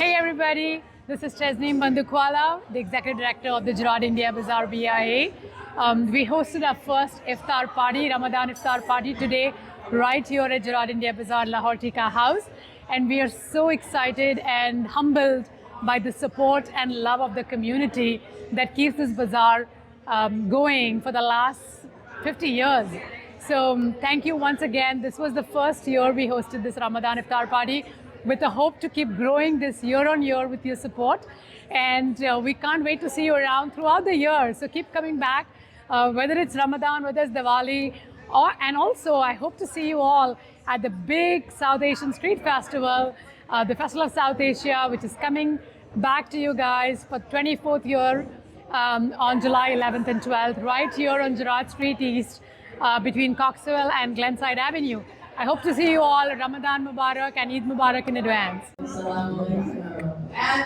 Hey everybody, this is Chesneem Bandukwala, the Executive Director of the Gerrard India Bazaar BIA. We hosted our first iftar party, Ramadan iftar party today, right here at Gerrard India Bazaar Lahore Tikka House. And we are so excited and humbled by the support and love of the community that keeps this bazaar going for the last 50 years. So thank you once again. This was the first year we hosted this Ramadan iftar party with the hope to keep growing this year on year with your support. And we can't wait to see you around throughout the year. So keep coming back, whether it's Ramadan, whether it's Diwali, and also I hope to see you all at the big South Asian Street Festival, the Festival of South Asia, which is coming back to you guys for 24th year on July 11th and 12th, right here on Gerrard Street East, between Coxwell and Glenside Avenue. I hope to see you all. Ramadan Mubarak and Eid Mubarak in advance. And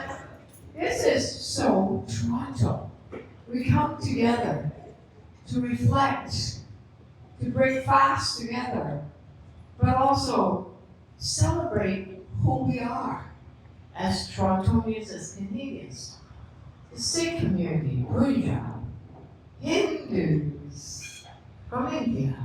this is so Toronto. We come together to reflect, to break fast together, but also celebrate who we are as Torontonians, as Canadians. The Sikh community, Punjab, Hindus from India,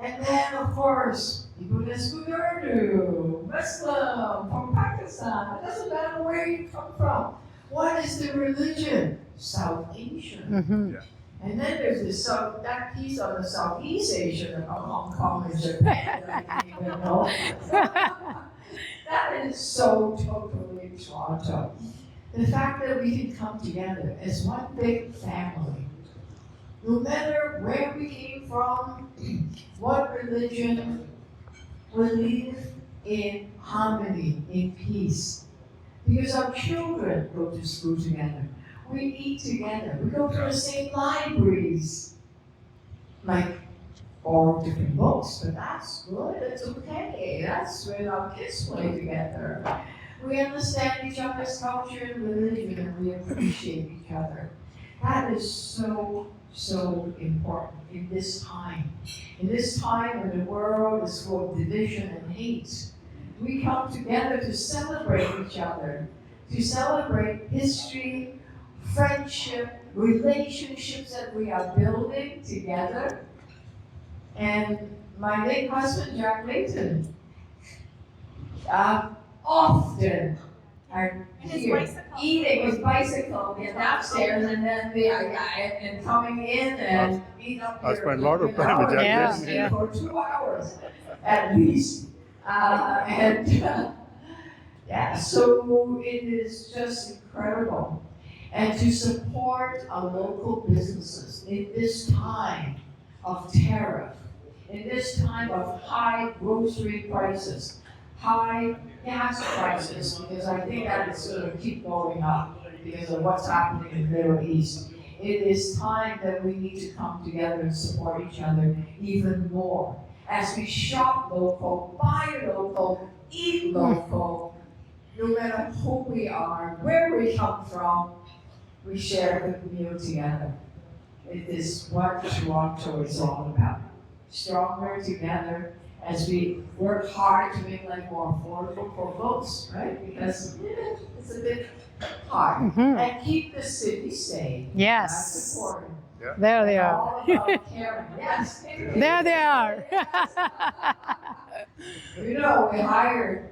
and then of course people that speak Urdu, Muslim from Pakistan. It doesn't matter where you come from. What is the religion? South Asian. And then there's this that piece of the Southeast Asian of Hong Kong and Japan that I didn't even know. That is so totally Toronto. The fact that we can come together as one big family, no matter where we came from, what religion, we live in harmony, in peace. Because our children go to school together. We eat together. We go to the same libraries. Like all different books, but that's good. It's okay. That's when our kids play together. We understand each other's culture and religion, and we appreciate each other. That is so important in this time. In this time when the world is full of division and hate, we come together to celebrate each other, to celebrate history, friendship, relationships that we are building together. And my late husband, Jack Layton, often are here eating his bicycle downstairs, and then and coming in and eat up I spent a lot of time with Jack Layton. for 2 hours at least. So it is just incredible. And to support our local businesses in this time of tariff, in this time of high grocery prices, high gas prices, because I think that it's going to keep going up because of what's happening in the Middle East. It is time that we need to come together and support each other even more. As we shop local, buy local, eat local, no matter who we are, where we come from, we share a good meal together. It is what Toronto is all about. Stronger together as we work hard to make life more affordable for folks, right? Because it's a bit hard. And keep the city safe. Yes. That's important. Yeah. There they are. All about caring. Yes. There they are. You know, we hired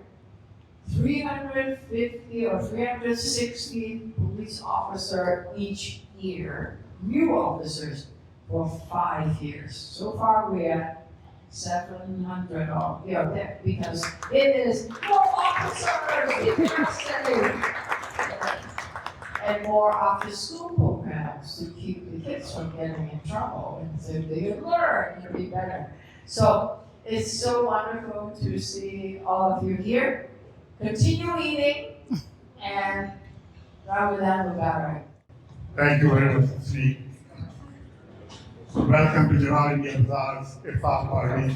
350 or 360 police officers each year, new officers, for 5 years. So far we're at 700, because it is more officers in our city. And more after-school programs to keep the kids from getting in trouble, and so they can learn to be better. So it's so wonderful to see all of you here. Continue eating, and Ramadan Mubarak. Thank you very much, Sri. Welcome to Gerrard India Bazaar's iftar party.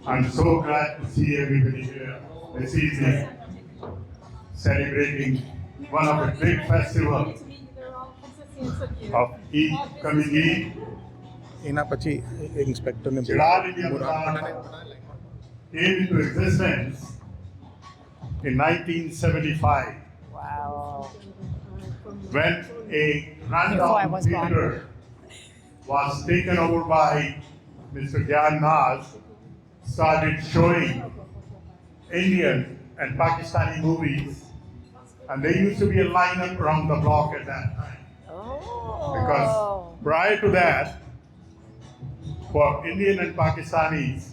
I'm so glad to see everybody here this evening, celebrating one of the big festivals of Eid coming Eid. એના પછી ઇન્સ્પેક્ટરને Gerrard India Bazaar came into existence in 1975 Wow. when a Before I rundown was born. theater was taken over by Mr. Gerrard, started showing Indian and Pakistani movies, and there used to be a lineup around the block at that time. Because prior to that, for Indian and Pakistanis,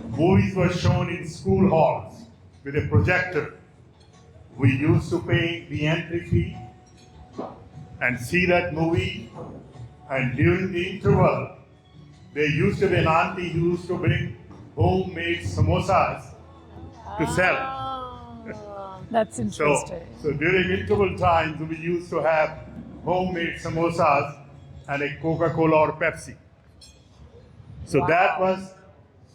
movies were shown in school halls with a projector. We used to pay the entry fee and see that movie, and during the interval, there used to be an auntie who used to bring homemade samosas to sell. That's So, interesting. so during interval times, we used to have homemade samosas and a Coca-Cola or Pepsi. So that was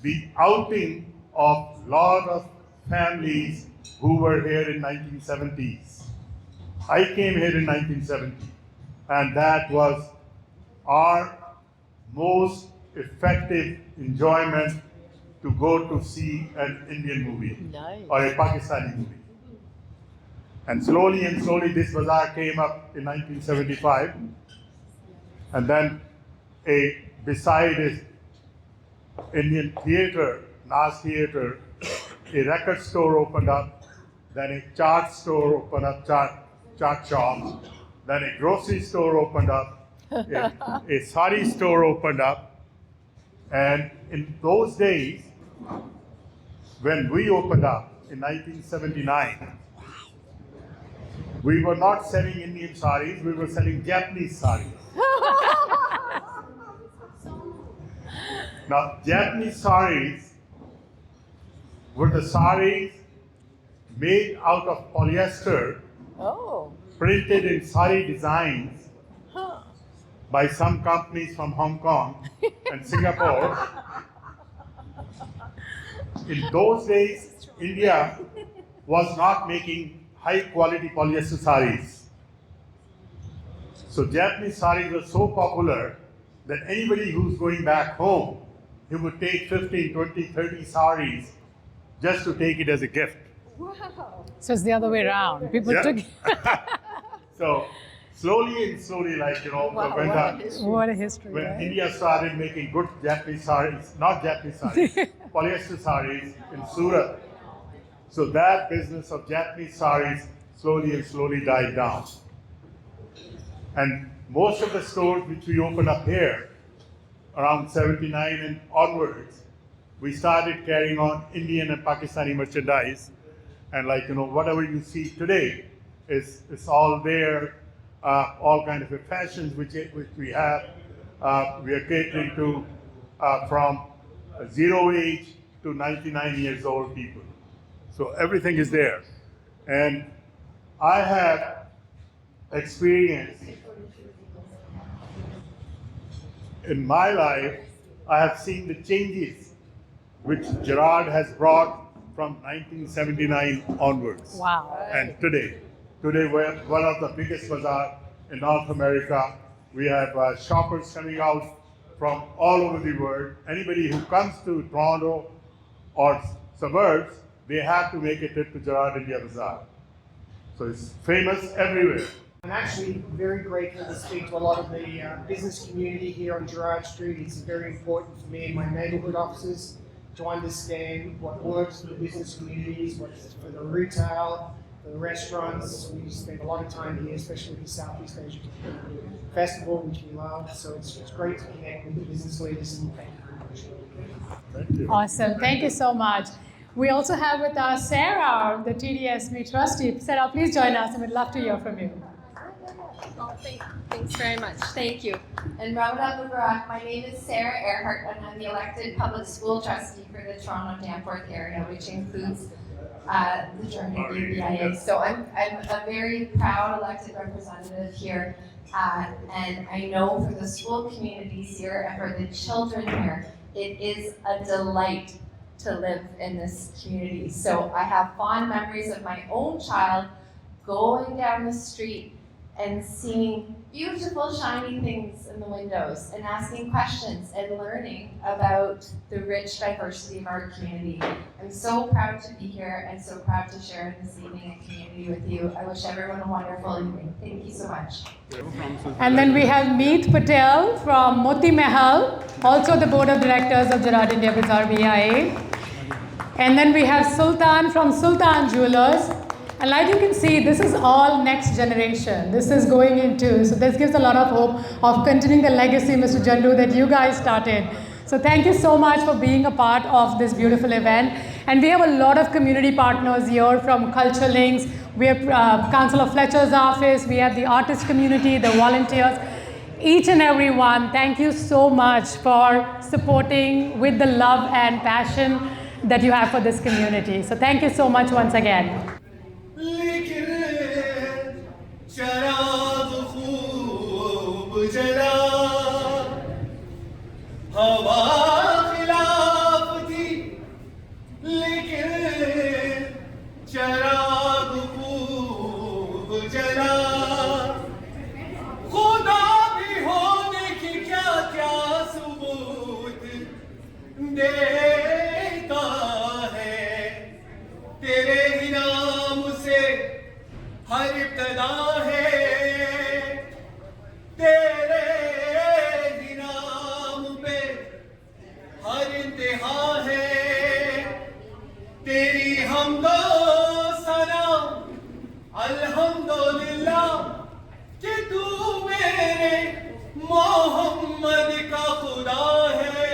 the outing of lot of families who were here in 1970s. I came here in 1970, and that was our most effective enjoyment to go to see an Indian movie or a Pakistani movie. And slowly, this bazaar came up in 1975, and then beside it, Indian theater, Nas theater, a record store opened up, then a chart store opened up, chart shop, then a grocery store opened up, a sari store opened up, and in those days, when we opened up in 1979, we were not selling Indian saris, we were selling Japanese saris. Now, Japanese saris were the saris made out of polyester, printed in sari designs by some companies from Hong Kong and Singapore. In those days, India was not making high quality polyester saris. So Japanese saris were so popular that anybody who's going back home, he would take 15, 20, 30 saris just to take it as a gift. So it's the other way around. People Yeah. took. So slowly, like, What a history, when right? India started making good Japanese saris, not Japanese saris, polyester saris in Surat. So that business of Japanese saris slowly died down. And most of the stores which we opened up here, around 79 and onwards, we started carrying on Indian and Pakistani merchandise. And whatever you see today is all there, all kind of fashions which we have. We are catering to from 0 age to 99 years old people. So everything is there. And I have experienced in my life, I have seen the changes which Gerrard has brought from 1979 onwards. Wow. And today we're one of the biggest bazaar in North America. We have shoppers coming out from all over the world. Anybody who comes to Toronto or suburbs, they have to make a trip to Gerrard India Bazaar. So it's famous everywhere. I'm actually very grateful to speak to a lot of the business community here on Gerrard Street. It's very important for me and my neighbourhood officers to understand what works for the business communities, what's for the retail, for the restaurants. We spend a lot of time here, especially with the Southeast Asia Festival, which we love. So it's great to connect with the business leaders, and thank you very much. Thank you. Awesome. Thank you so much. We also have with us Sarah, the TDSB trustee. Sarah, please join us, and we'd love to hear from you. Oh, thanks very much. Thank you. And Ramadan Mubarak, my name is Sarah Earhart, and I'm the elected public school trustee for the Toronto Danforth area, which includes the German BIA. So I'm a very proud elected representative here, and I know for the school communities here and for the children here, it is a delight to live in this community. So I have fond memories of my own child going down the street and seeing beautiful shiny things in the windows and asking questions and learning about the rich diversity of our community. I'm so proud to be here and so proud to share this evening and community with you. I wish everyone a wonderful evening. Thank you so much. And then we have Meet Patel from Moti Mahal, also the Board of Directors of Gerrard India Bazaar BIA. And then we have Sultan from Sultan Jewelers. And like you can see, this is all next generation. This is going into, so this gives a lot of hope of continuing the legacy, Mr. Jandu, that you guys started. So thank you so much for being a part of this beautiful event. And we have a lot of community partners here from Culture Links. We have Councillor Fletcher's office. We have the artist community, the volunteers. Each and every one, thank you so much for supporting with the love and passion that you have for this community. So thank you so much once again. हर इब्तदा है तेरे ही नाम पे हर इंतहा है तेरी हमदो सना अल्हम्दुलिल्लाह कि तू मेरे मोहम्मद का खुदा है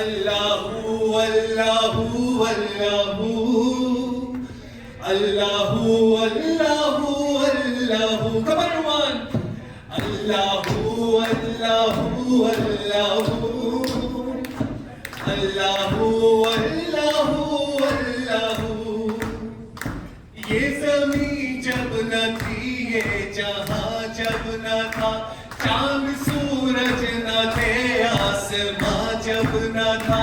Allahu Allahu Allahu Allahu, Allahu, Allahu. Come on, everyone. Allahu, Allahu, Allahu. Allahu, Allahu, Allahu. ये ज़मीं जब न थी, ये जहां जब न था, चांद सूरज न थे, आसमां जब न था,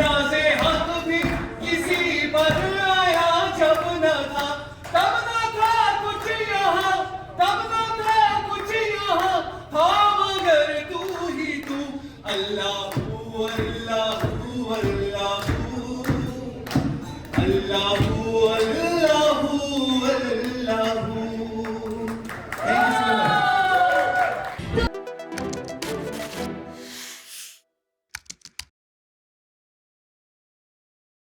राज़े हक भी किसी पर आया जब न था, तब न था कुछ यहाँ, तब न था कुछ यहाँ, था मगर तू ही तू। अल्लाहू अल्लाहू अल्लाहू अल्लाहू अल्लाहू